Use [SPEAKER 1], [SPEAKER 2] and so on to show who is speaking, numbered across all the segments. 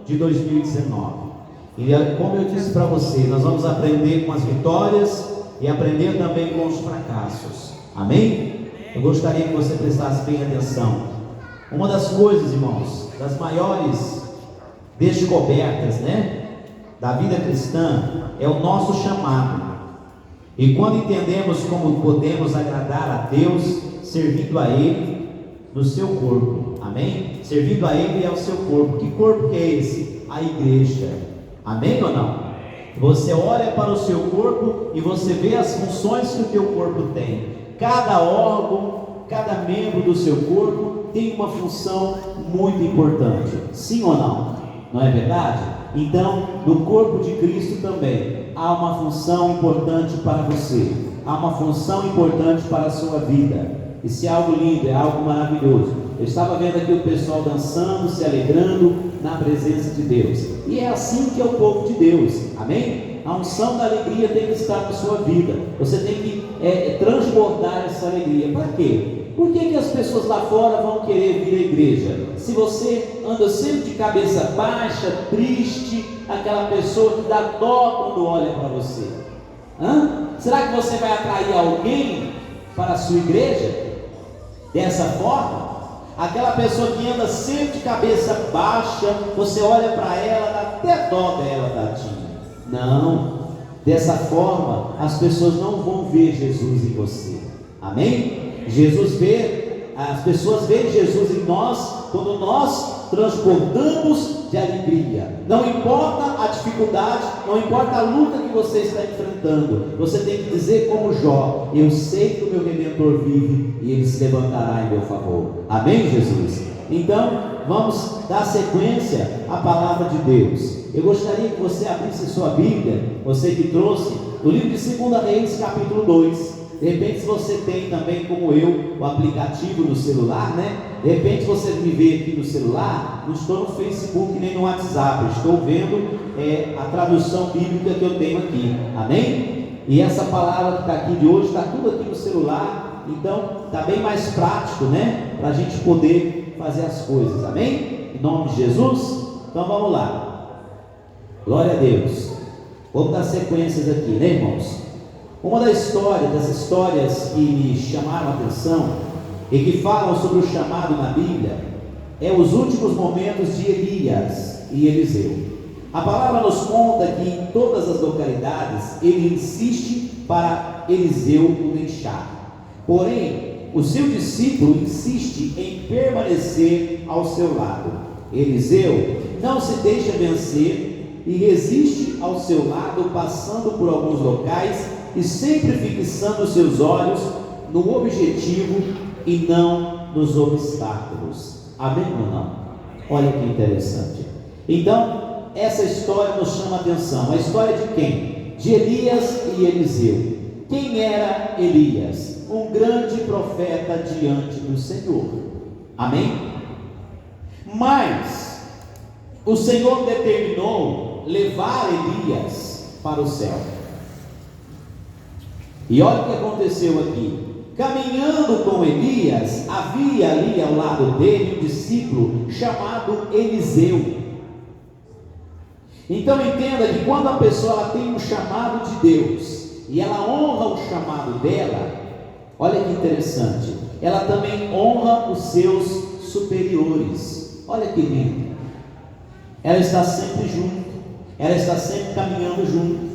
[SPEAKER 1] de 2019. E como eu disse para você, nós vamos aprender com as vitórias e aprender também com os fracassos. Amém? Eu gostaria que você prestasse bem atenção. Uma das coisas, irmãos, das maiores descobertas, da vida cristã é o nosso chamado. E quando entendemos como podemos agradar a Deus, servindo a Ele no seu corpo. Amém? Servindo a Ele e ao seu corpo. Que corpo que é esse? A igreja. Amém ou não? Você olha para o seu corpo e você vê as funções que o teu corpo tem. Cada órgão, cada membro do seu corpo tem uma função muito importante. Sim ou não? Não é verdade? Então, no corpo de Cristo também há uma função importante para você. Há uma função importante para a sua vida. Isso é algo lindo, é algo maravilhoso. Eu estava vendo aqui o pessoal dançando, se alegrando na presença de Deus. E é assim que é o povo de Deus. Amém? A unção da alegria tem que estar na sua vida. Você tem que transbordar essa alegria. Para quê? Por que as pessoas lá fora vão querer vir à igreja? Se você anda sempre de cabeça baixa, triste, aquela pessoa que dá dó quando olha para você. Será que você vai atrair alguém para a sua igreja? Dessa forma? Aquela pessoa que anda sempre de cabeça baixa, você olha para ela, dá até dó dela, tadinha. Não, dessa forma as pessoas não vão ver Jesus em você. Amém? As pessoas veem Jesus em nós quando nós transbordamos de alegria. Não importa a dificuldade, não importa a luta que você está enfrentando, você tem que dizer como Jó: eu sei que o meu Redentor vive e ele se levantará em meu favor. Amém, Jesus? Então, vamos dar sequência à palavra de Deus. Eu gostaria que você abrisse sua Bíblia, você que trouxe, o livro de 2 Reis, capítulo 2. De repente, se você tem também, como eu, o aplicativo no celular, De repente você me vê aqui no celular, não estou no Facebook nem no WhatsApp, estou vendo a tradução bíblica que eu tenho aqui. Amém? E essa palavra que está aqui de hoje, está tudo aqui no celular, então está bem mais prático, para a gente poder fazer as coisas. Amém? Em nome de Jesus? Então vamos lá. Glória a Deus. Vamos dar sequências aqui, irmãos? Uma das histórias que me chamaram a atenção e que falam sobre o chamado na Bíblia é os últimos momentos de Elias e Eliseu. A palavra nos conta que em todas as localidades ele insiste para Eliseu o deixar. Porém, o seu discípulo insiste em permanecer ao seu lado. Eliseu não se deixa vencer e resiste ao seu lado, passando por alguns locais e sempre fixando seus olhos no objetivo e não nos obstáculos. Amém ou não? Olha que interessante. Então, essa história nos chama a atenção. A história de quem? De Elias e Eliseu. Quem era Elias? Um grande profeta diante do Senhor. Amém? Mas o Senhor determinou levar Elias para o céu. E olha o que aconteceu aqui. Caminhando com Elias, havia ali ao lado dele um discípulo chamado Eliseu. Então entenda que quando a pessoa ela tem um chamado de Deus e ela honra o chamado dela, olha que interessante, ela também honra os seus superiores. Olha que lindo. Ela está sempre junto, ela está sempre caminhando junto.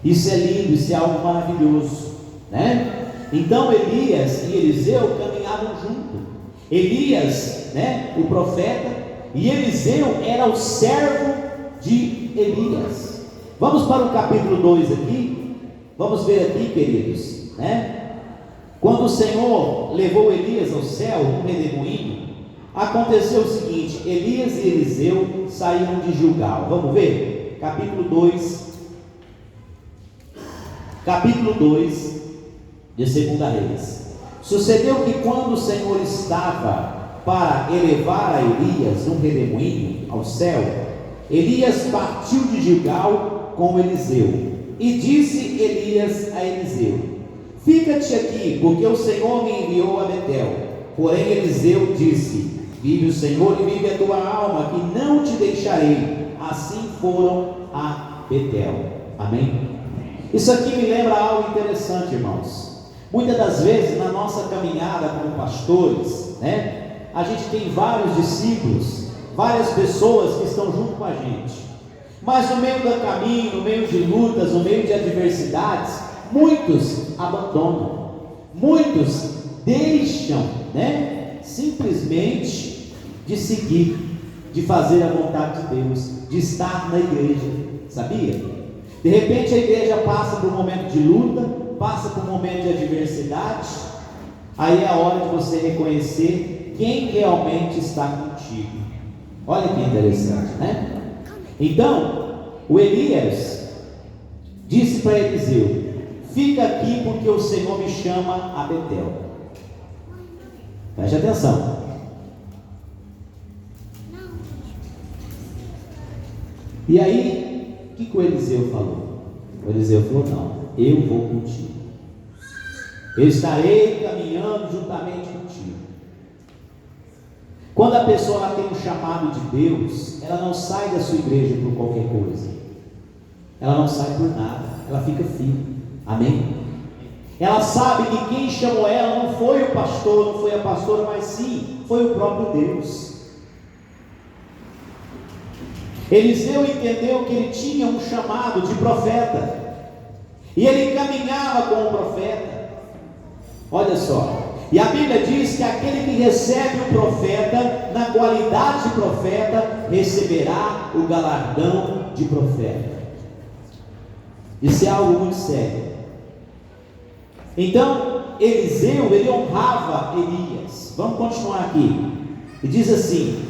[SPEAKER 1] Isso é lindo, isso é algo maravilhoso, Então Elias e Eliseu caminhavam junto. Elias, o profeta, e Eliseu era o servo de Elias. Vamos para o capítulo 2 aqui. Vamos ver aqui, queridos, Quando o Senhor levou Elias ao céu com redemoinho, aconteceu o seguinte: Elias e Eliseu saíram de Gilgal. Vamos ver? Capítulo 2 de 2 Reis. Sucedeu que quando o Senhor estava para elevar a Elias num redemoinho ao céu, Elias partiu de Gilgal com Eliseu. E disse Elias a Eliseu: fica-te aqui, porque o Senhor me enviou a Betel. Porém Eliseu disse: Vive o Senhor e vive a tua alma, que não te deixarei. Assim foram a Betel. Amém? Isso aqui me lembra algo interessante, irmãos. Muitas das vezes na nossa caminhada como pastores, a gente tem vários discípulos, várias pessoas que estão junto com a gente, mas no meio do caminho, no meio de lutas, no meio de adversidades, muitos abandonam, muitos deixam, simplesmente de seguir, de fazer a vontade de Deus, de estar na igreja, sabia? De repente a igreja passa por um momento de luta, passa por um momento de adversidade, aí é a hora de você reconhecer quem realmente está contigo. Olha que interessante, Então, o Elias disse para Eliseu: fica aqui porque o Senhor me chama a Betel. Preste atenção. E aí, o que o Eliseu falou? O Eliseu falou: não, eu vou contigo. Eu estarei caminhando juntamente contigo. Quando a pessoa tem um chamado de Deus, ela não sai da sua igreja por qualquer coisa. Ela não sai por nada, ela fica firme. Amém? Ela sabe que quem chamou ela não foi o pastor, não foi a pastora, mas sim, foi o próprio Deus. Eliseu entendeu que ele tinha um chamado de profeta, e ele caminhava com o profeta. Olha só, e a Bíblia diz que aquele que recebe o profeta, na qualidade de profeta, receberá o galardão de profeta. Isso é algo muito sério. Então, Eliseu, ele honrava Elias. Vamos continuar aqui. E diz assim: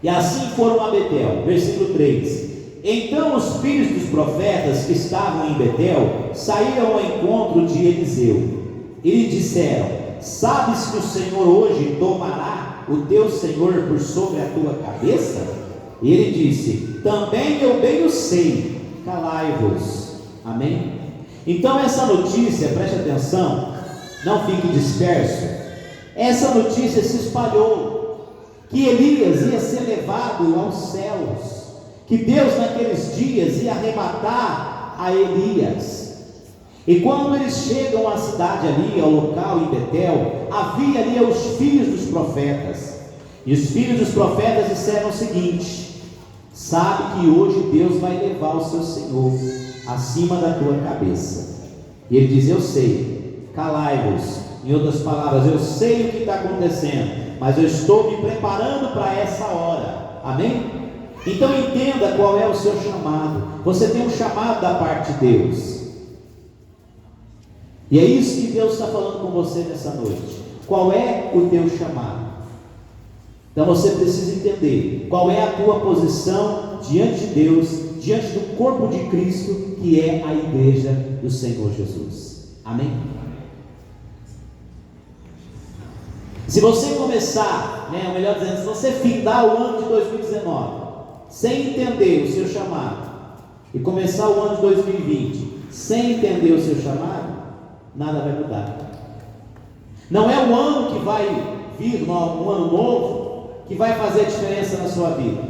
[SPEAKER 1] e assim foram a Betel, versículo 3. Então os filhos dos profetas que estavam em Betel saíram ao encontro de Eliseu e lhe disseram: sabes que o Senhor hoje tomará o teu Senhor por sobre a tua cabeça? E ele disse: também eu bem o sei, calai-vos. Amém? Então essa notícia, preste atenção, não fique disperso. Essa notícia se espalhou, que Elias ia ser levado aos céus, que Deus naqueles dias ia arrebatar a Elias. E quando eles chegam à cidade ali, ao local em Betel, havia ali os filhos dos profetas. E os filhos dos profetas disseram o seguinte: sabe que hoje Deus vai levar o seu Senhor acima da tua cabeça. E ele diz: eu sei, calai-vos. Em outras palavras, eu sei o que está acontecendo, mas eu estou me preparando para essa hora. Amém? Então entenda qual é o seu chamado. Você tem um chamado da parte de Deus, e é isso que Deus está falando com você nessa noite. Qual é o teu chamado? Então você precisa entender qual é a tua posição diante de Deus, diante do corpo de Cristo, que é a igreja do Senhor Jesus. Amém? Se você começar, ou melhor dizendo, se você findar o ano de 2019 sem entender o seu chamado, e começar o ano de 2020 sem entender o seu chamado, nada vai mudar. Não é o ano que vai vir, um ano novo, que vai fazer a diferença na sua vida,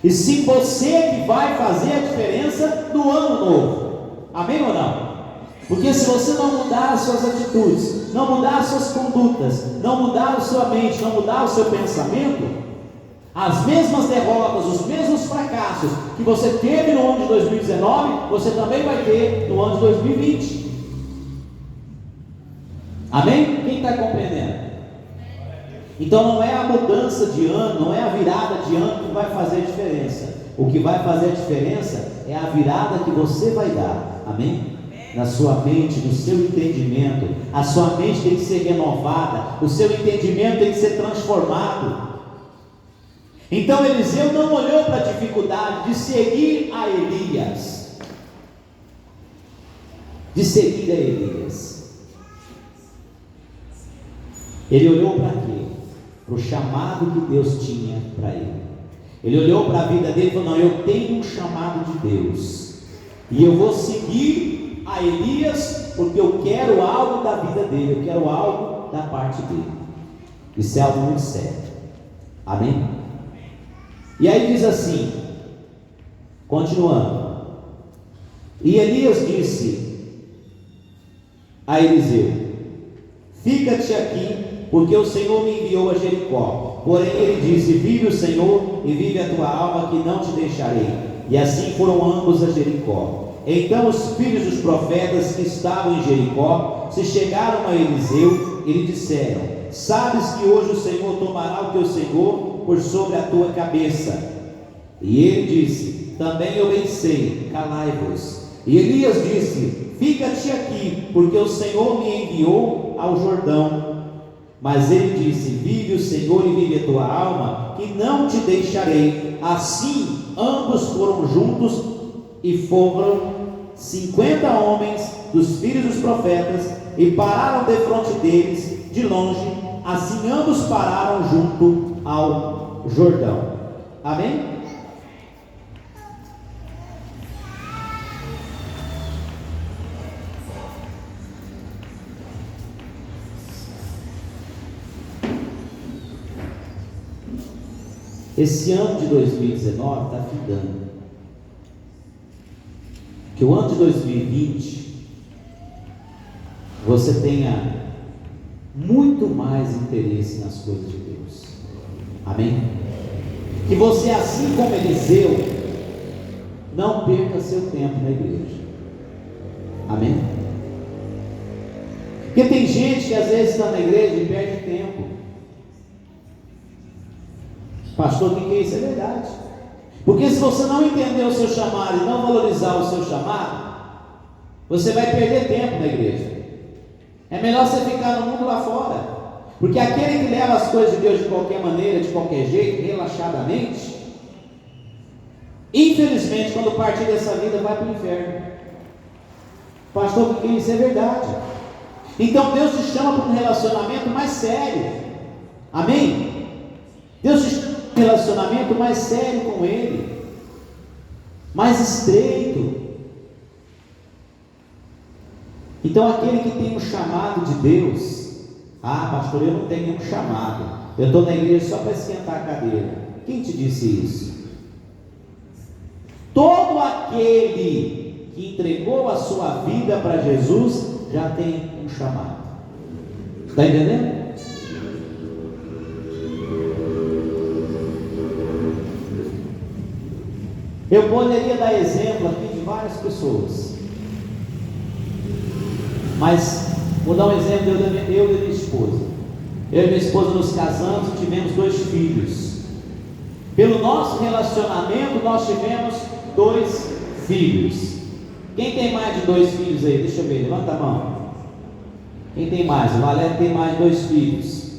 [SPEAKER 1] e sim você que vai fazer a diferença no ano novo. Amém ou não? Porque se você não mudar as suas atitudes, não mudar as suas condutas, não mudar a sua mente, não mudar o seu pensamento, as mesmas derrotas, os mesmos fracassos que você teve no ano de 2019, você também vai ter no ano de 2020. Amém? Quem está compreendendo? Então não é a mudança de ano, não é a virada de ano que vai fazer a diferença. O que vai fazer a diferença é a virada que você vai dar. Amém? Na sua mente, no seu entendimento. A sua mente tem que ser renovada, o seu entendimento tem que ser transformado. Então Eliseu não olhou para a dificuldade de seguir a Elias, ele olhou para quê? Para o chamado que Deus tinha para ele. Ele olhou para a vida dele e falou: não, eu tenho um chamado de Deus, e eu vou seguir a Elias, porque eu quero algo da vida dele, eu quero algo da parte dele. Isso é algo muito sério. Amém? E aí diz assim, continuando: e Elias disse a Eliseu: fica-te aqui, porque o Senhor me enviou a Jericó. Porém ele disse: vive o Senhor e vive a tua alma, que não te deixarei. E assim foram ambos a Jericó. Então os filhos dos profetas que estavam em Jericó se chegaram a Eliseu e lhe disseram: sabes que hoje o Senhor tomará o teu senhor por sobre a tua cabeça. E ele disse: também eu bem sei, calai-vos. E Elias disse: fica-te aqui, porque o Senhor me enviou ao Jordão. Mas ele disse: vive o Senhor e vive a tua alma, que não te deixarei. Assim ambos foram juntos, e foram 50 homens dos filhos dos profetas, e pararam defronte deles de longe. Assim ambos pararam junto ao Jordão. Amém? Esse ano de 2019 está findando. Que o ano de 2020 você tenha muito mais interesse nas coisas de Deus. Amém? Que você, assim como Eliseu, não perca seu tempo na igreja. Amém? Porque tem gente que às vezes está na igreja e perde tempo. Pastor, o que é isso? É verdade. Porque se você não entender o seu chamado e não valorizar o seu chamado, você vai perder tempo na igreja. É melhor você ficar no mundo lá fora. Porque aquele que leva as coisas de Deus de qualquer maneira, de qualquer jeito, relaxadamente, infelizmente, quando partir dessa vida, vai para o inferno. Pastor, o que é isso? É verdade. Então Deus te chama para um relacionamento mais sério. Amém? Deus te chama para um relacionamento mais sério com Ele, mais estreito. Então aquele que tem um chamado de Deus: ah, pastor, eu não tenho um chamado, eu estou na igreja só para esquentar a cadeira. Quem te disse isso? Todo aquele que entregou a sua vida para Jesus já tem um chamado. Está entendendo? Eu poderia dar exemplo aqui de várias pessoas, mas vou dar um exemplo eu e minha esposa. Eu e minha esposa nos casamos e tivemos 2 filhos. Pelo nosso relacionamento nós tivemos 2 filhos. Quem tem mais de 2 filhos aí? Deixa eu ver, levanta a mão. Quem tem mais? O Valério tem mais de 2 filhos.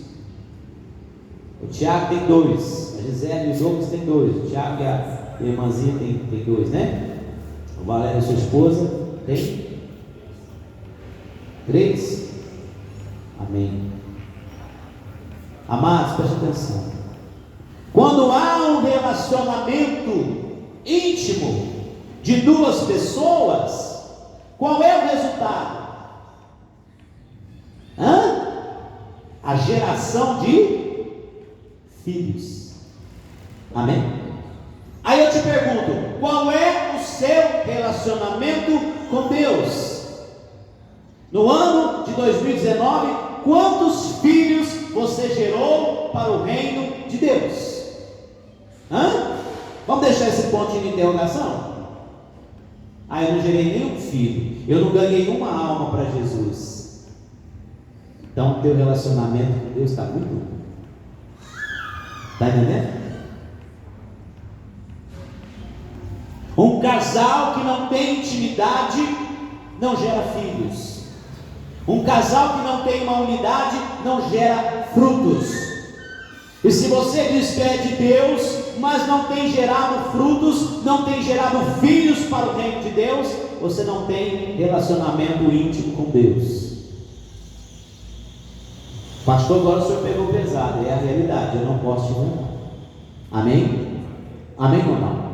[SPEAKER 1] O Tiago tem 2. A Gisele e o Douglas tem 2. O Tiago e a irmãzinha tem 2, né? O Valério e sua esposa tem 3. Amém. Amados, preste atenção. Quando há um relacionamento íntimo de 2 pessoas, qual é o resultado? A geração de filhos. Amém? Aí eu te pergunto: qual é o seu relacionamento com Deus? No ano de 2019, quantos filhos você gerou para o reino de Deus? Vamos deixar esse pontinho de interrogação? Eu não gerei nenhum filho, eu não ganhei uma alma para Jesus. Então o teu relacionamento com Deus está muito bom. Está entendendo? Um casal que não tem intimidade não gera filhos. Um casal que não tem uma unidade não gera frutos. E se você diz que é de Deus, mas não tem gerado frutos, não tem gerado filhos para o reino de Deus, você não tem relacionamento íntimo com Deus. Pastor, agora o senhor pegou pesado. É a realidade, eu não posso te enganar. Amém? Amém ou não?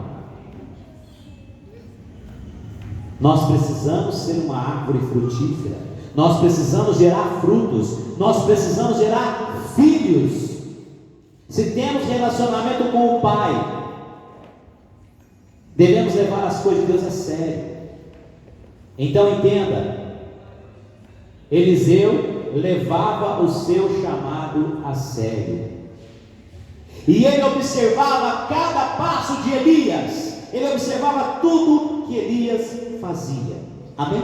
[SPEAKER 1] Nós precisamos ser uma árvore frutífera. Nós precisamos gerar frutos. Nós precisamos gerar filhos. Se temos relacionamento com o Pai, devemos levar as coisas de Deus a sério. Então entenda, Eliseu levava o seu chamado a sério, e ele observava cada passo de Elias, ele observava tudo que Elias fazia. Amém?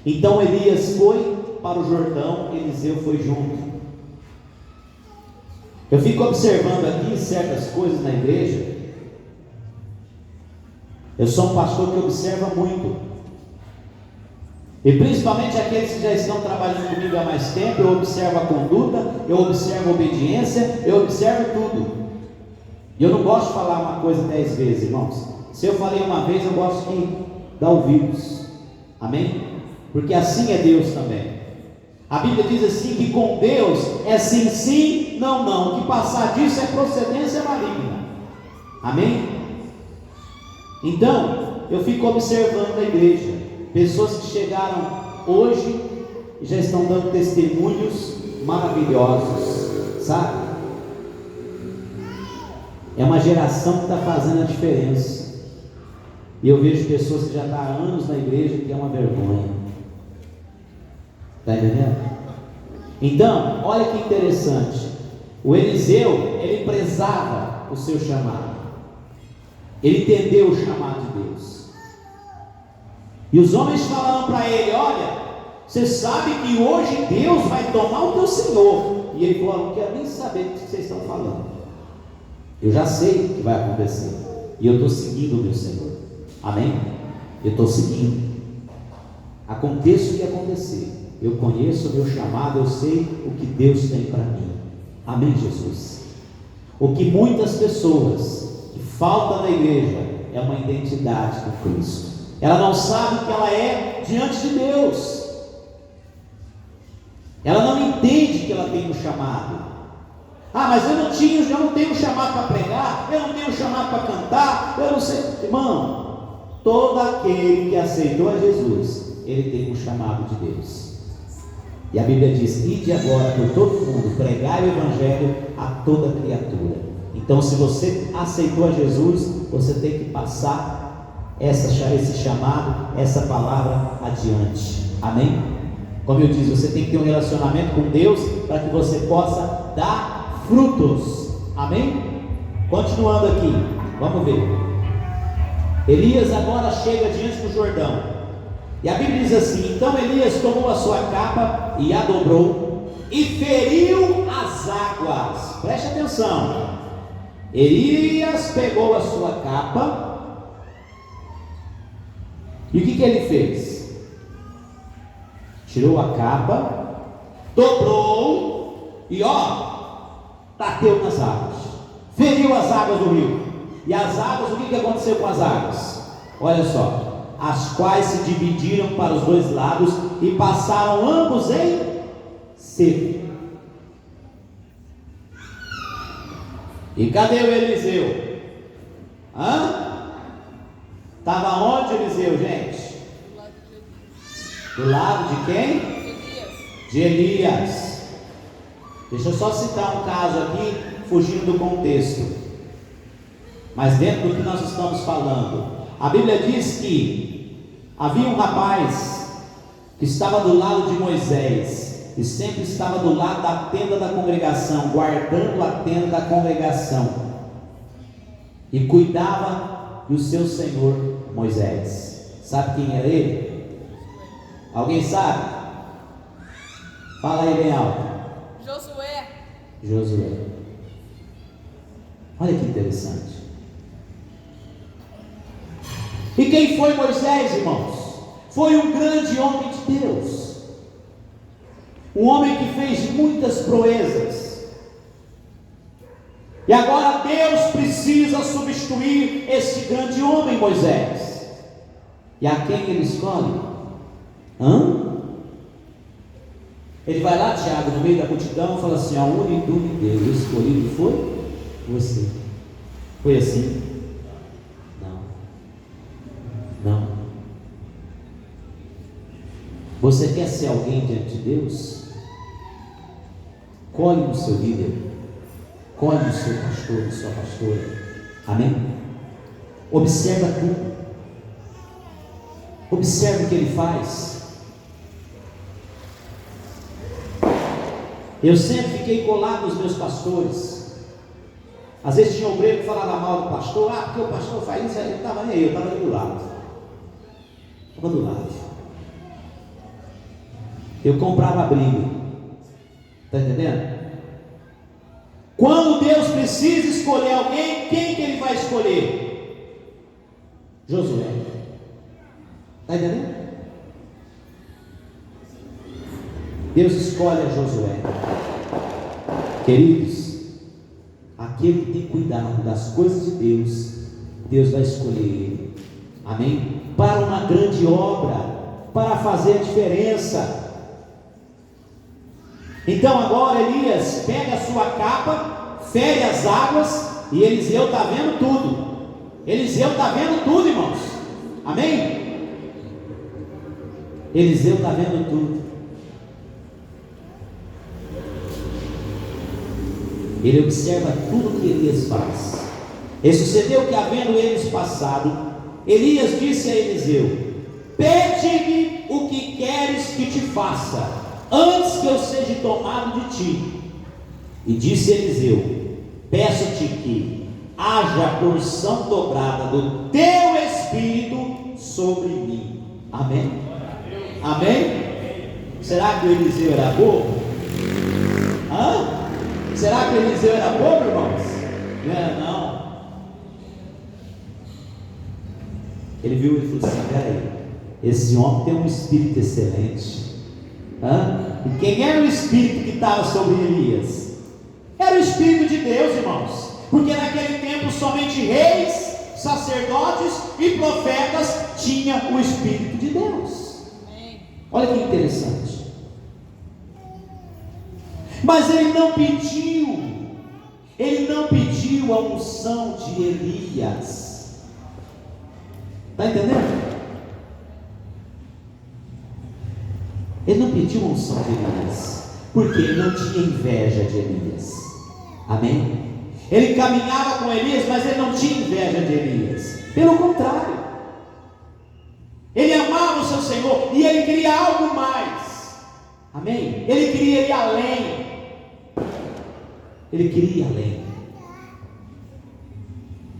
[SPEAKER 1] Então Elias foi para o Jordão, Eliseu foi junto. Eu fico observando aqui certas coisas na igreja. Eu sou um pastor que observa muito, e principalmente aqueles que já estão trabalhando comigo há mais tempo. Eu observo a conduta, eu observo a obediência, eu observo tudo. E eu não gosto de falar uma coisa 10 vezes, irmãos. Se eu falei uma vez, eu gosto de dar ouvidos. Amém? Porque assim é Deus também. A Bíblia diz assim, que com Deus é sim, sim, não, não. Que passar disso é procedência maligna. Amém? Então, eu fico observando a igreja, pessoas que chegaram hoje e já estão dando testemunhos maravilhosos, sabe? É uma geração que está fazendo a diferença. E eu vejo pessoas que já estão há anos na igreja, que é uma vergonha. Está entendendo? Então, olha que interessante. O Eliseu, ele prezava o seu chamado. Ele entendeu o chamado de Deus. E os homens falaram para ele: olha, você sabe que hoje Deus vai tomar o teu senhor. E ele falou: não quero nem saber do que vocês estão falando. Eu já sei o que vai acontecer. E eu estou seguindo o meu Senhor. Amém? Eu estou seguindo. Aconteça o que acontecer, eu conheço o meu chamado, eu sei o que Deus tem para mim. Amém, Jesus? O que muitas pessoas que faltam na igreja é uma identidade com Cristo. Ela não sabe o que ela é diante de Deus. Ela não entende que ela tem um chamado. Ah, mas eu não tenho chamado para pregar, eu não tenho chamado para cantar, eu não sei. Irmão, todo aquele que aceitou a Jesus, ele tem um chamado de Deus. E a Bíblia diz: ide agora por todo mundo, pregai o Evangelho a toda criatura. Então, se você aceitou a Jesus, você tem que passar esse chamado, essa palavra adiante. Amém? Como eu disse, você tem que ter um relacionamento com Deus para que você possa dar frutos. Amém? Continuando aqui, vamos ver. Elias agora chega diante do Jordão, e a Bíblia diz assim: então Elias tomou a sua capa e a dobrou e feriu as águas. Preste atenção. Elias pegou a sua capa, e o que ele fez? Tirou a capa, dobrou e bateu nas águas, feriu as águas do rio. E as águas, o que aconteceu com as águas? Olha só: as quais se dividiram para os dois lados e passaram ambos em seco. E cadê o Eliseu? Estava onde Eliseu, gente? Do lado de quem? De Elias. Deixa eu só citar um caso aqui, fugindo do contexto, mas dentro do que nós estamos falando. A Bíblia diz que havia um rapaz que estava do lado de Moisés, e sempre estava do lado da tenda da congregação, guardando a tenda da congregação, e cuidava do seu senhor Moisés. Sabe quem era ele? Alguém sabe? Fala aí bem alto. Josué. Olha que interessante. E quem foi Moisés, irmãos? Foi um grande homem de Deus, um homem que fez muitas proezas. E agora Deus precisa substituir esse grande homem, Moisés. E a quem ele escolhe? Ele vai lá, Tiago, no meio da multidão, e fala assim: a único Deus, o escolhido foi você. Foi assim? Não. Você quer ser alguém diante de Deus? Colhe no seu líder, Escolhe o seu pastor e sua pastora. Amém? Observa tudo. Observe o que ele faz. Eu sempre fiquei colado nos meus pastores. Às vezes tinha um obreiro que falava mal do pastor. Porque o pastor faz isso, ele estava nem aí, eu estava ali do lado. Estava do lado. Eu comprava a briga. Está entendendo? Quando Deus precisa escolher alguém, quem que ele vai escolher? Josué. Está entendendo? Deus escolhe a Josué. Queridos, aquele que tem cuidado das coisas de Deus, Deus vai escolher ele. Amém? Para uma grande obra, para fazer a diferença. Então agora Elias pega a sua capa, fere as águas, e Eliseu está vendo tudo. Eliseu está vendo tudo, irmãos. Amém? Eliseu está vendo tudo. Ele observa tudo que Elias faz. E sucedeu que, havendo eles passado, Elias disse a Eliseu: pede-me o que queres que te faça, antes que eu seja tomado de ti. E disse Eliseu: peço-te que haja porção dobrada do teu espírito sobre mim. Amém? Amém? Será que o Eliseu era bobo? Será que o Eliseu era bobo, irmãos? Não era, não. Ele viu e falou assim: peraí, esse homem tem um espírito excelente. E quem era o espírito que estava sobre Elias? Era o Espírito de Deus, irmãos. Porque naquele tempo somente reis, sacerdotes e profetas tinham o Espírito de Deus. Olha que interessante. Mas ele não pediu a unção de Elias. Está entendendo? Ele não pediu a unção de Elias, porque ele não tinha inveja de Elias. Amém? Ele caminhava com Elias, mas ele não tinha inveja de Elias. Pelo contrário, ele amava o seu Senhor e ele queria algo mais. Amém? Ele queria ir além. Ele queria ir além.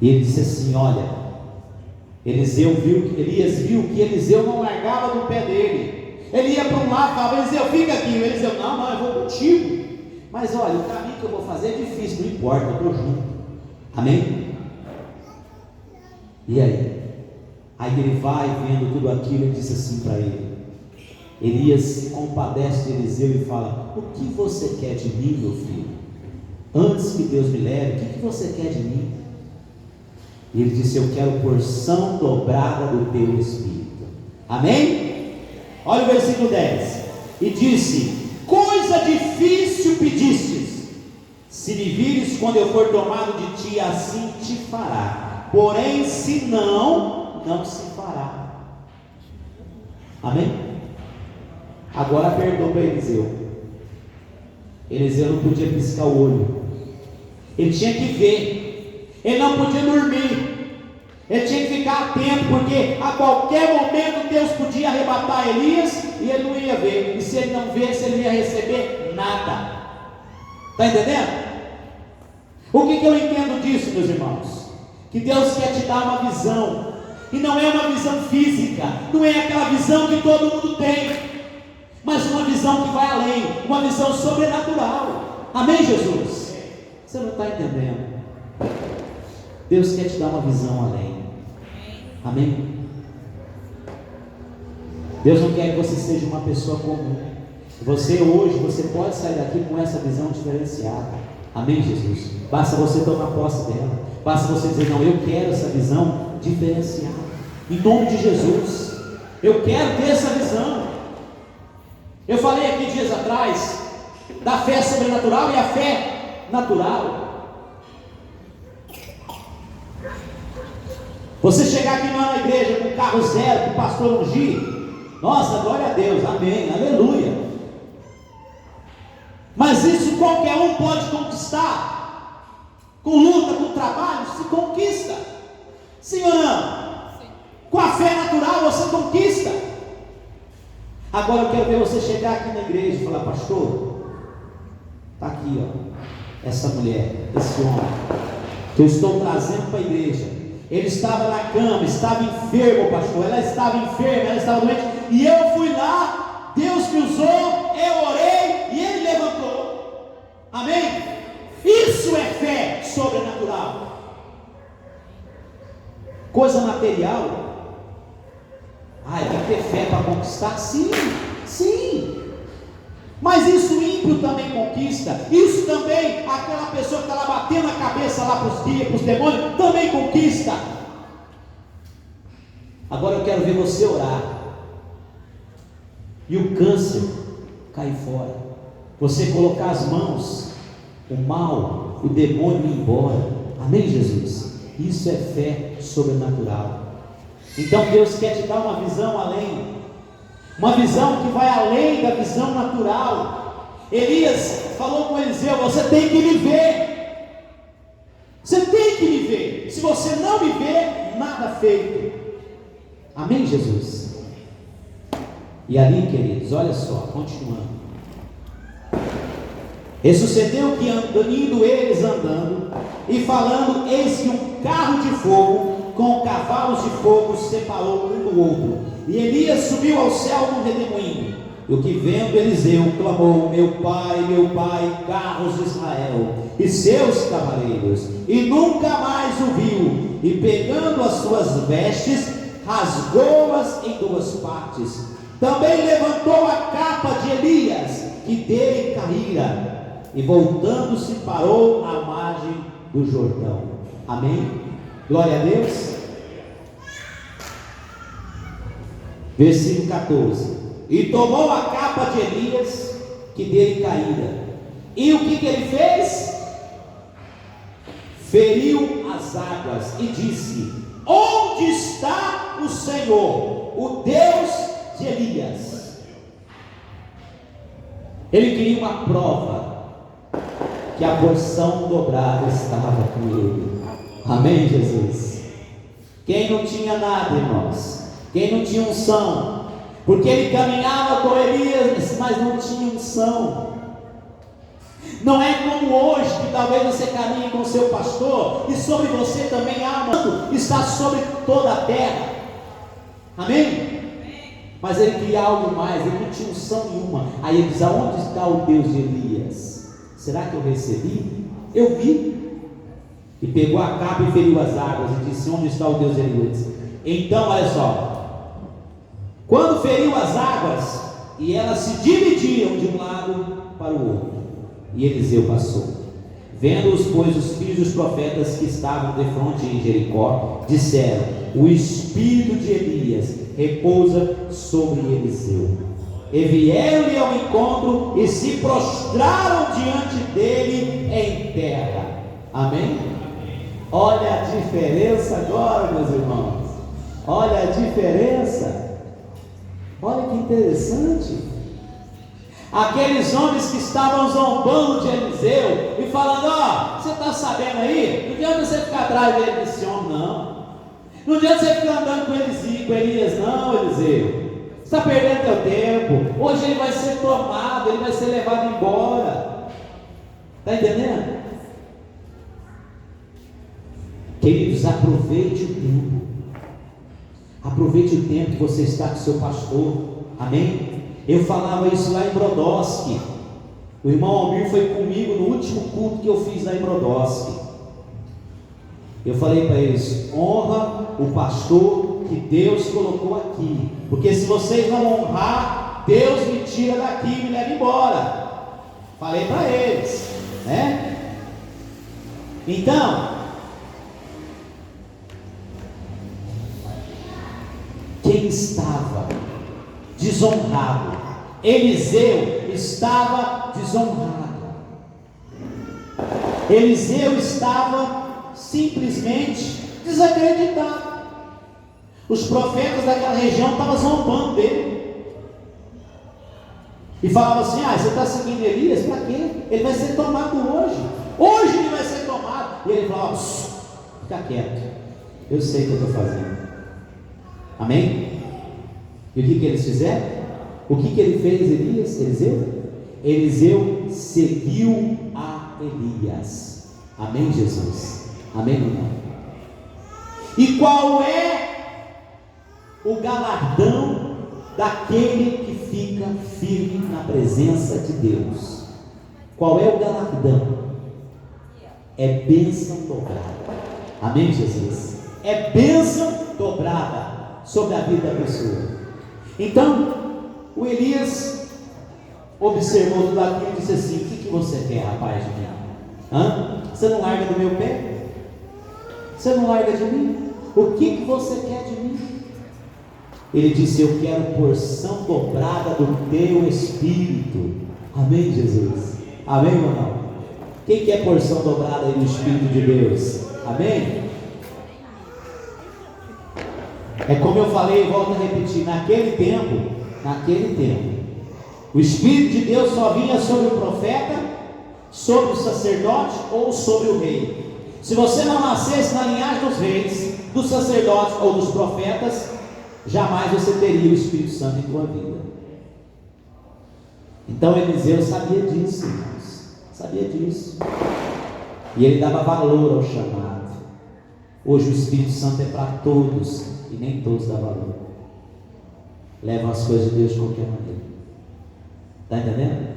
[SPEAKER 1] E ele disse assim: olha, Elias viu que Eliseu não largava do pé dele. Ele ia para um lado e falava: Eliseu, fica aqui. O Eliseu: não, eu vou contigo. Mas olha, o caminho que eu vou fazer é difícil, não importa, eu estou junto. Amém? E aí? Aí ele vai vendo tudo aquilo e disse assim para ele. Elias se compadece de Eliseu e fala: o que você quer de mim, meu filho? Antes que Deus me leve, o que você quer de mim? E ele disse: eu quero porção dobrada do teu espírito. Amém? Olha o versículo 10. E disse: coisa difícil pedistes, se me vires quando eu for tomado de ti, assim te fará. Porém, se não, não se fará. Amém? Agora perdoa para Eliseu. Eliseu não podia piscar o olho. Ele tinha que ver. Ele não podia dormir. Ele tinha que ficar atento, porque a qualquer momento Deus podia arrebatar Elias e ele não ia ver. E se ele não visse, ele não ia receber nada. Está entendendo? O que eu entendo disso, meus irmãos? Que Deus quer te dar uma visão. E não é uma visão física. Não é aquela visão que todo mundo tem. Mas uma visão que vai além. Uma visão sobrenatural. Amém, Jesus? Você não está entendendo. Deus quer te dar uma visão além. Amém? Deus não quer que você seja uma pessoa comum. Você hoje, você pode sair daqui com essa visão diferenciada. Amém, Jesus? Basta você tomar posse dela. Basta você dizer: não, eu quero essa visão diferenciada. Em nome de Jesus, eu quero ter essa visão. Eu falei aqui dias atrás da fé sobrenatural e a fé natural. Você chegar aqui na igreja com carro zero, com o pastor ungir, nossa, glória a Deus, amém, aleluia. Mas isso qualquer um pode conquistar. Com luta, com trabalho, se conquista. Sim ou não? Sim. Com a fé natural você conquista. Agora eu quero ver você chegar aqui na igreja e falar: pastor, está aqui, ó, essa mulher, esse homem, que eu estou trazendo para a igreja. Ele estava na cama, estava enfermo, pastor. Ela estava enferma, ela estava doente. E eu fui lá, Deus me usou, eu orei e ele levantou. Amém? Isso é fé sobrenatural. Coisa material. Tem que ter fé para conquistar? Sim, sim. Mas isso o ímpio também conquista. Isso também, aquela pessoa que está lá batendo a cabeça lá para os guias, para os demônios, também conquista. Agora eu quero ver você orar e o câncer cair fora. Você colocar as mãos, o mal, o demônio ir embora. Amém, Jesus? Isso é fé sobrenatural. Então Deus quer te dar uma visão além, uma visão que vai além da visão natural. Elias falou com Eliseu: você tem que me ver, você tem que me ver. Se você não me ver, nada feito. Amém, Jesus? E ali, queridos, olha só, continuando. E sucedeu que indo eles andando e falando, eis que um carro de fogo com cavalos de fogo separou um do outro, e Elias subiu ao céu num redemoinho. E o que vendo Eliseu clamou: meu pai, carros de Israel e seus cavaleiros, e nunca mais o viu. E pegando as suas vestes, rasgou-as em duas partes. Também levantou a capa de Elias, que dele caíra, e voltando-se parou à margem do Jordão. Amém? Glória a Deus. Versículo 14. E tomou a capa de Elias, que dele caíra, e o que ele fez? Feriu as águas e disse: onde está o Senhor, o Deus de Elias? Ele queria uma prova que a porção dobrada estava com ele. Amém, Jesus? Quem não tinha nada, irmãos, quem não tinha unção, porque ele caminhava com Elias, mas não tinha unção. Não é como hoje, que talvez você caminhe com o seu pastor, e sobre você também há um, está sobre toda a terra. Amém? Mas ele queria algo mais, ele não tinha unção nenhuma. Aí ele diz: aonde está o Deus de Elias? Será que eu recebi? Eu vi. E pegou a capa e feriu as águas, e disse: onde está o Deus de Elias? Então, olha só, quando feriu as águas, e elas se dividiram de um lado para o outro, e Eliseu passou. Vendo-os, pois, os filhos dos profetas que estavam defronte em Jericó, disseram: o espírito de Elias repousa sobre Eliseu. E vieram-lhe ao encontro e se prostraram diante dele em terra. Amém? Olha a diferença agora, meus irmãos. Olha a diferença. Olha que interessante. Aqueles homens que estavam zombando de Eliseu e falando: ó, você está sabendo aí? Não adianta você ficar atrás dele, desse homem, não. Não adianta você ficar andando com Elias, não, Eliseu. Você está perdendo teu tempo. Hoje ele vai ser tomado, ele vai ser levado embora. Está entendendo? Queridos, aproveite o tempo. Aproveite o tempo que você está com o seu pastor. Amém? Eu falava isso lá em Brodowski. O irmão Almir foi comigo no último culto que eu fiz lá em Brodowski. Eu falei para eles: honra o pastor que Deus colocou aqui, porque se vocês não honrar, Deus me tira daqui e me leva embora. Falei para eles, né? Então, quem estava desonrado? Eliseu estava desonrado. Eliseu estava simplesmente desacreditado. Os profetas daquela região estavam zombando dele e falavam assim: você está seguindo Elias? Para quê? Ele vai ser tomado hoje. Hoje ele vai ser tomado. e ele falava: fica quieto, eu sei o que eu estou fazendo. Amém? E o que eles fizeram? O que ele fez, Eliseu seguiu a Elias. Amém, Jesus? Amém, irmão? E qual é o galardão daquele que fica firme na presença de Deus? Qual é o galardão? É bênção dobrada. Amém, Jesus? É bênção dobrada sobre a vida da pessoa. Então, o Elias observou tudo aquilo e disse assim: o que você quer, rapaz, de mim? Você não larga do meu pé? Você não larga de mim? O que você quer de mim? Ele disse: eu quero porção dobrada do teu Espírito. Amém, Jesus? Amém, irmão? Quem quer porção dobrada aí do Espírito de Deus? Amém? É como eu falei, volto a repetir, naquele tempo, o Espírito de Deus só vinha sobre o profeta, sobre o sacerdote ou sobre o rei. Se você não nascesse na linhagem dos reis, dos sacerdotes ou dos profetas, jamais você teria o Espírito Santo em tua vida. Então Eliseu sabia disso, irmãos, sabia disso, e ele dava valor ao chamado. Hoje o Espírito Santo é para todos, e nem todos dão valor, levam as coisas de Deus de qualquer maneira. Está entendendo?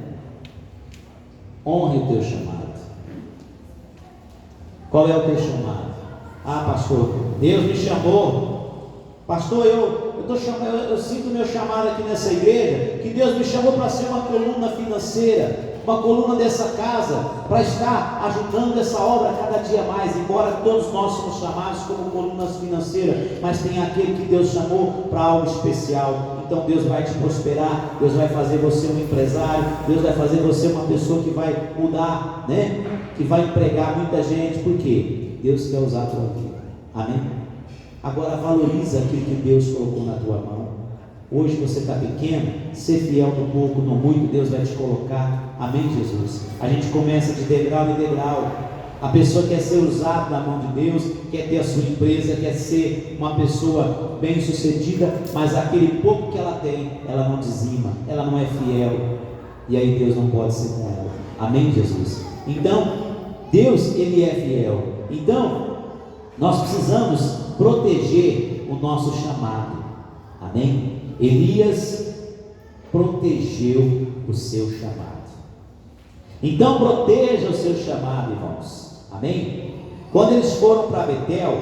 [SPEAKER 1] Honre o teu chamado. Qual é o teu chamado? Pastor, Deus me chamou. Pastor, eu sinto o meu chamado aqui nessa igreja, que Deus me chamou para ser uma coluna financeira, uma coluna dessa casa, para estar ajudando essa obra cada dia mais. Embora todos nós somos chamados como colunas financeiras, mas tem aquele que Deus chamou para algo especial. Então Deus vai te prosperar, Deus vai fazer você um empresário, Deus vai fazer você uma pessoa que vai mudar, né? Que vai empregar muita gente. Por quê? Deus quer usar a tua vida. Amém? Agora valoriza aquilo que Deus colocou na tua mão. Hoje você está pequeno, ser fiel no pouco, no muito, Deus vai te colocar. Amém, Jesus? A gente começa de degrau em degrau. A pessoa quer ser usada na mão de Deus, quer ter a sua empresa, quer ser uma pessoa bem sucedida, mas aquele pouco que ela tem, ela não dizima, ela não é fiel, e aí Deus não pode ser com ela. Amém, Jesus? Então, Deus, Ele é fiel. Então, nós precisamos proteger o nosso chamado. Amém? Elias protegeu o seu chamado. Então proteja o seu chamado, irmãos. Amém? Quando eles foram para Betel,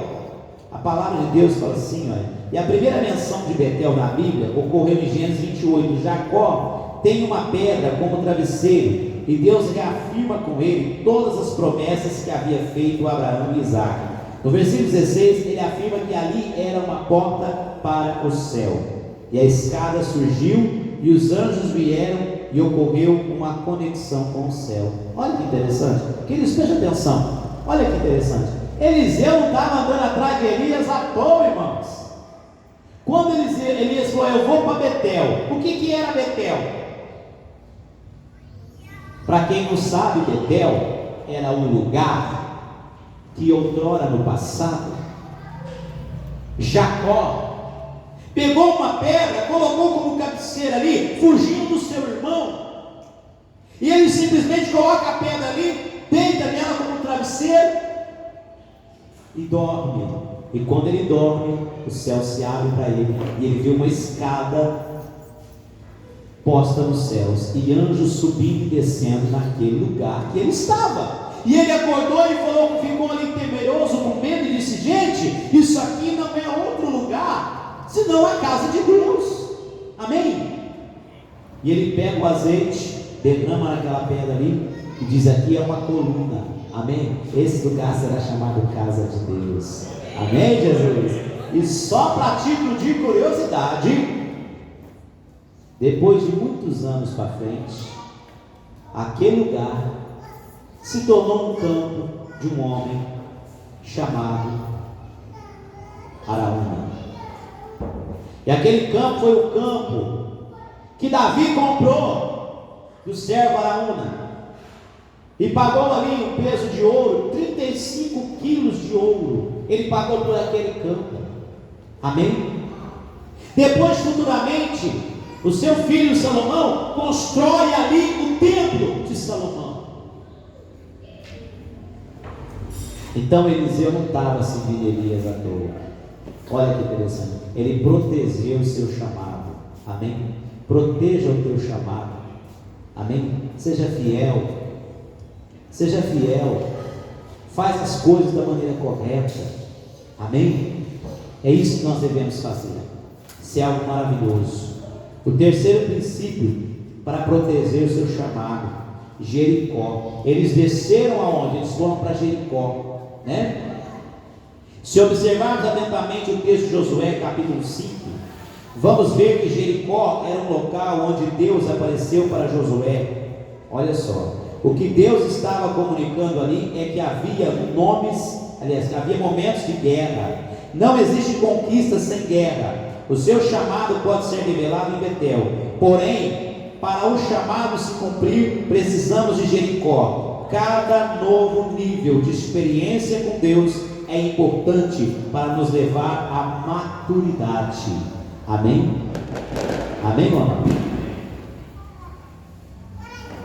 [SPEAKER 1] a palavra de Deus fala assim, olha, e a primeira menção de Betel na Bíblia ocorreu em Gênesis 28. Jacó tem uma pedra como travesseiro, e Deus reafirma com ele todas as promessas que havia feito a Abraão e Isaac. No versículo 16, ele afirma que ali era uma porta para o céu, e a escada surgiu, e os anjos vieram, e ocorreu uma conexão com o céu. Olha que interessante, queridos, preste atenção. Olha que interessante, Eliseu não estava andando atrás de Elias à toa, irmãos. Quando Elias falou: eu vou para Betel. O que era Betel? Para quem não sabe, Betel era um lugar que outrora no passado Jacó pegou uma pedra, colocou como cabeceira ali, fugindo do seu irmão, e ele simplesmente coloca a pedra ali, deita nela como um travesseiro e dorme. E quando ele dorme, o céu se abre para ele, e ele vê uma escada posta nos céus, e anjos subindo e descendo naquele lugar que ele estava. E ele acordou e falou, ficou ali temeroso, com medo, e disse: gente, isso aqui não é outro lugar senão a casa de Deus. Amém? E ele pega o azeite, derrama naquela pedra ali e diz: aqui é uma coluna. Amém? Esse lugar será chamado casa de Deus. Amém, Jesus? E só para título de curiosidade, depois de muitos anos para frente, aquele lugar se tornou um campo de um homem chamado Araúna. E aquele campo foi o campo que Davi comprou do servo Araúna. e pagou ali um peso de ouro, 35 quilos de ouro, ele pagou por aquele campo. Amém? Depois, futuramente, o seu filho Salomão constrói ali o templo de Salomão. Então Eliseu não estava seguindo Elias à toa. Olha que interessante, ele protegeu o seu chamado. Amém? Proteja o teu chamado. Amém? Seja fiel. Seja fiel. Faz as coisas da maneira correta. Amém? É isso que nós devemos fazer. Isso é algo maravilhoso. O terceiro princípio para proteger o seu chamado: Jericó. Eles desceram aonde? Eles foram para Jericó, né? Se observarmos atentamente o texto de Josué capítulo 5, vamos ver que Jericó era um local onde Deus apareceu para Josué. Olha só, o que Deus estava comunicando ali é que havia havia momentos de guerra. Não existe conquista sem guerra. O seu chamado pode ser revelado em Betel, porém, para o chamado se cumprir, precisamos de Jericó. Cada novo nível de experiência com Deus é importante para nos levar à maturidade. Amém? Amém ou não?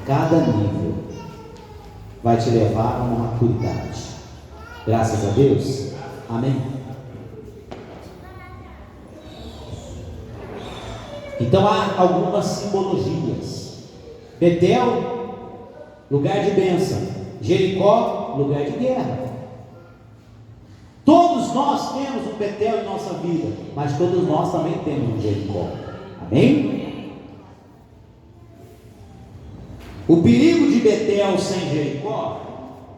[SPEAKER 1] Cada nível vai te levar a uma maturidade. Graças a Deus. Amém? Então há algumas simbologias. Betel, lugar de bênção. Jericó, lugar de guerra. Todos nós temos um Betel em nossa vida, mas todos nós também temos um Jericó. Amém? O perigo de Betel sem Jericó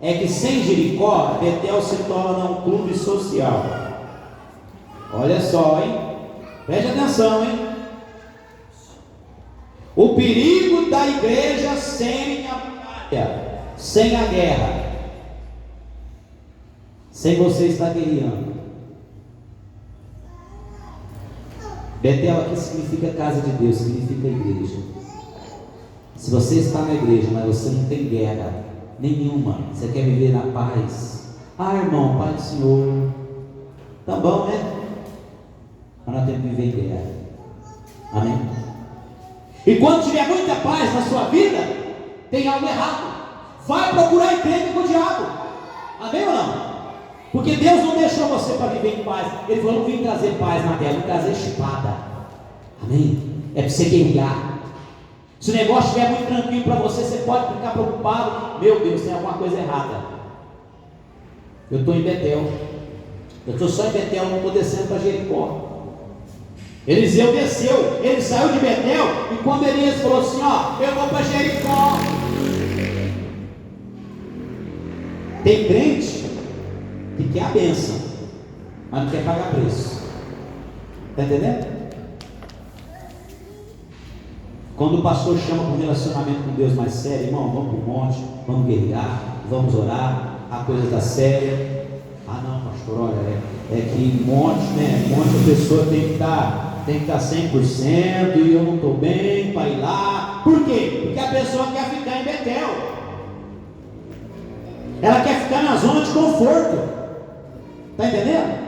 [SPEAKER 1] é que sem Jericó, Betel se torna um clube social. Olha só, hein? Preste atenção, hein? O perigo da igreja sem a batalha, sem a guerra, sem você estar guerreando. Betel aqui significa casa de Deus, significa igreja. Se você está na igreja, mas você não tem guerra nenhuma, você quer viver na paz. Ah, irmão, paz do Senhor. Tá bom, né? Mas nós temos que viver em guerra. Amém? E quando tiver muita paz na sua vida, tem algo errado. Vai procurar encrenca com o diabo. Amém ou não? Porque Deus não deixou você para viver em paz. Ele falou: não vim trazer paz na terra, vim trazer espada. Amém? É para você guerrear. Se o negócio estiver muito tranquilo para você, você pode ficar preocupado. Meu Deus, tem alguma coisa errada. Eu estou em Betel. Eu estou só em Betel, não estou descendo para Jericó. Eliseu desceu, ele saiu de Betel, e quando Elias falou assim: ó, eu vou para Jericó. Tem crente que quer a bênção, mas não quer pagar preço. Está entendendo? Quando o pastor chama para um relacionamento com Deus mais sério: irmão, vamos para o monte, vamos guerrear, vamos orar, a coisa da séria. Ah não, pastor, olha, é que monte, né? Monte a pessoa tem que estar 100% e eu não estou bem para ir lá. Por quê? Porque a pessoa quer ficar em Betel, ela quer ficar na zona de conforto. Está entendendo?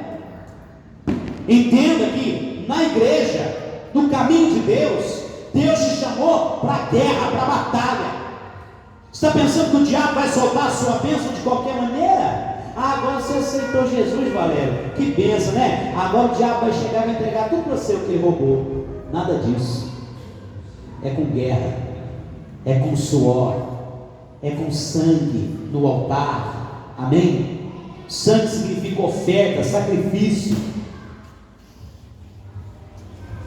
[SPEAKER 1] Entenda que na igreja, no caminho de Deus, Deus te chamou para a guerra, para a batalha. Você está pensando que o diabo vai soltar a sua bênção de qualquer maneira? Ah, agora você aceitou Jesus, Valério, que bênção, né? Agora o diabo vai chegar e vai entregar tudo para você o que ele roubou. Nada disso. É com guerra, é com suor, é com sangue no altar. Amém? Sangue significa oferta, sacrifício.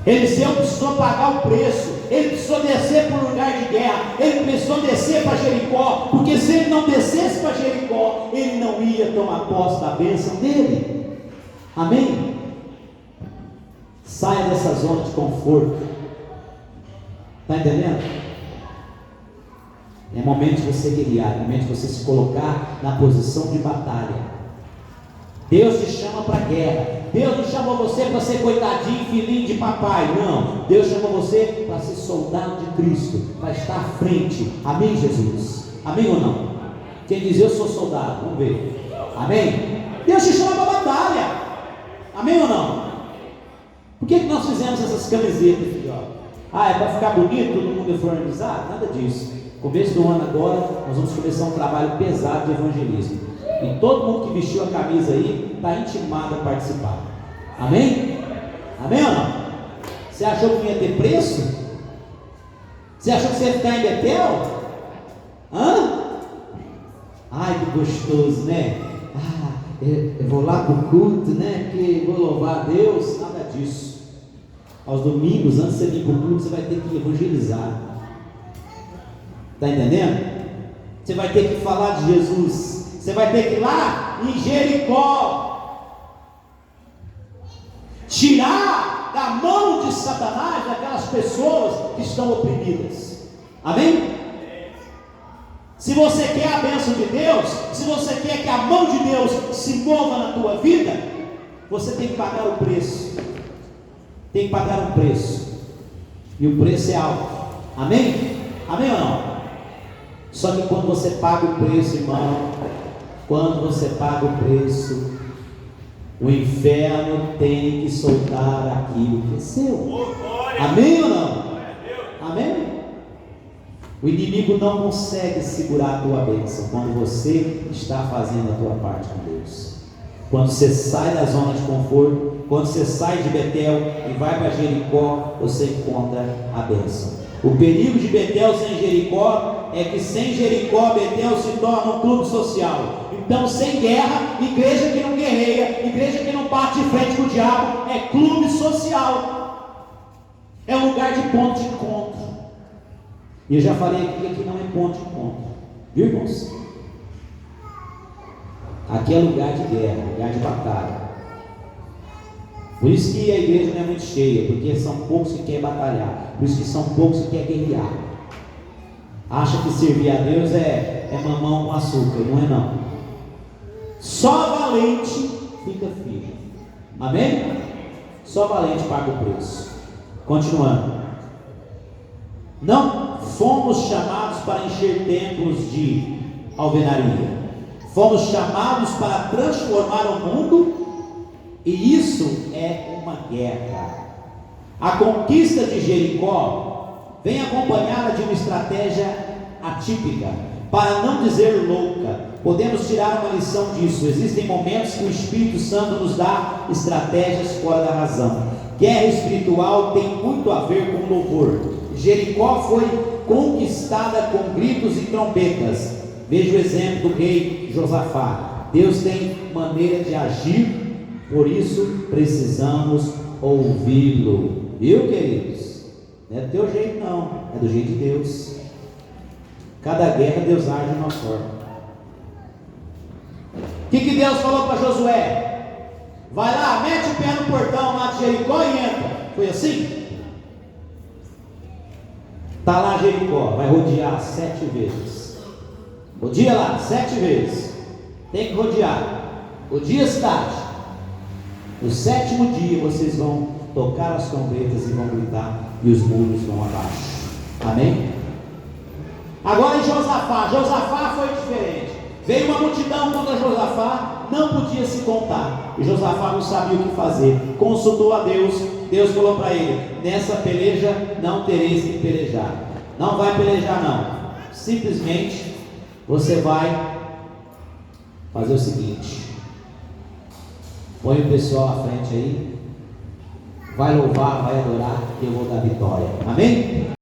[SPEAKER 1] Eliseu precisou pagar o preço. Ele precisou descer para um lugar de guerra. Ele precisou descer para Jericó, porque se ele não descesse para Jericó, ele não ia tomar posse da bênção dele. Amém? Saia dessa zona de conforto. Está entendendo? É momento de você guerrear, é momento de você se colocar na posição de batalha. Deus te chama para a guerra. Deus não chamou você para ser coitadinho, filhinho de papai. Não, Deus chamou você para ser soldado de Cristo, para estar à frente. Amém, Jesus? Amém ou não? Quem diz eu sou soldado, vamos ver. Amém? Deus te chama para batalha. Amém ou não? Por que nós fizemos essas camisetas aqui, ó? É para ficar bonito, todo mundo uniformizado? Nada disso. Começo do ano agora, nós vamos começar um trabalho pesado de evangelismo. E todo mundo que vestiu a camisa aí está intimado a participar. Amém? Amém ou não? Você achou que ia ter preço? Você achou que você ia ficar em Betel? Ai, que gostoso, né? Eu vou lá para o culto, né? Que vou louvar a Deus. Nada disso. Aos domingos, antes de você vir para o culto, você vai ter que evangelizar. Está entendendo? Você vai ter que falar de Jesus. Você vai ter que ir lá em Jericó, tirar da mão de Satanás aquelas pessoas que estão oprimidas. Amém? Se você quer a bênção de Deus, se você quer que a mão de Deus se mova na tua vida, você tem que pagar o preço. Tem que pagar um preço. E o preço é alto. Amém? Amém ou não? Só que quando você paga o preço, irmão, quando você paga o preço, o inferno tem que soltar aquilo que é seu. Amém ou não? Amém? O inimigo não consegue segurar a tua bênção quando você está fazendo a tua parte com Deus. Quando você sai da zona de conforto, quando você sai de Betel e vai para Jericó, você encontra a bênção. O perigo de Betel sem Jericó é que sem Jericó, Betel se torna um clube social. Então, sem guerra, igreja que não guerreia, igreja que não bate de frente com o diabo, é clube social. É um lugar de ponto de encontro. E eu já falei aqui que aqui não é ponto de encontro. Viu, irmãos? Aqui é lugar de guerra, lugar de batalha. Por isso que a igreja não é muito cheia, porque são poucos que querem batalhar. Por isso que são poucos que querem guerrear. Acha que servir a Deus é mamão com açúcar. Não é não. Só valente fica firme. Amém? Só valente paga o preço. Continuando. Não fomos chamados para encher templos de alvenaria. Fomos chamados para transformar o mundo. E isso é uma guerra. A conquista de Jericó vem acompanhada de uma estratégia atípica, para não dizer louca. Podemos tirar uma lição disso. Existem momentos que o Espírito Santo nos dá estratégias fora da razão. Guerra espiritual tem muito a ver com louvor. Jericó foi conquistada com gritos e trombetas. Veja o exemplo do rei Josafá. Deus tem maneira de agir. Por isso precisamos ouvi-lo. Viu, queridos? Não é do teu jeito não, é do jeito de Deus. Cada guerra Deus age de uma forma. O que Deus falou para Josué? Vai lá, mete o pé no portão lá de Jericó e entra. Foi assim? Está lá Jericó, vai rodear 7 vezes. Rodia lá 7 vezes. Tem que rodear. Rodia a cidade. No 7º dia vocês vão tocar as trombetas e vão gritar, e os muros vão abaixo. Amém? Agora em Josafá foi diferente. Veio uma multidão contra Josafá, não podia se contar. E Josafá não sabia o que fazer. Consultou a Deus. Deus falou para ele: nessa peleja não tereis que pelejar. Não vai pelejar não. Simplesmente você vai fazer o seguinte: põe o pessoal à frente aí, vai louvar, vai adorar, que eu vou dar vitória. Amém?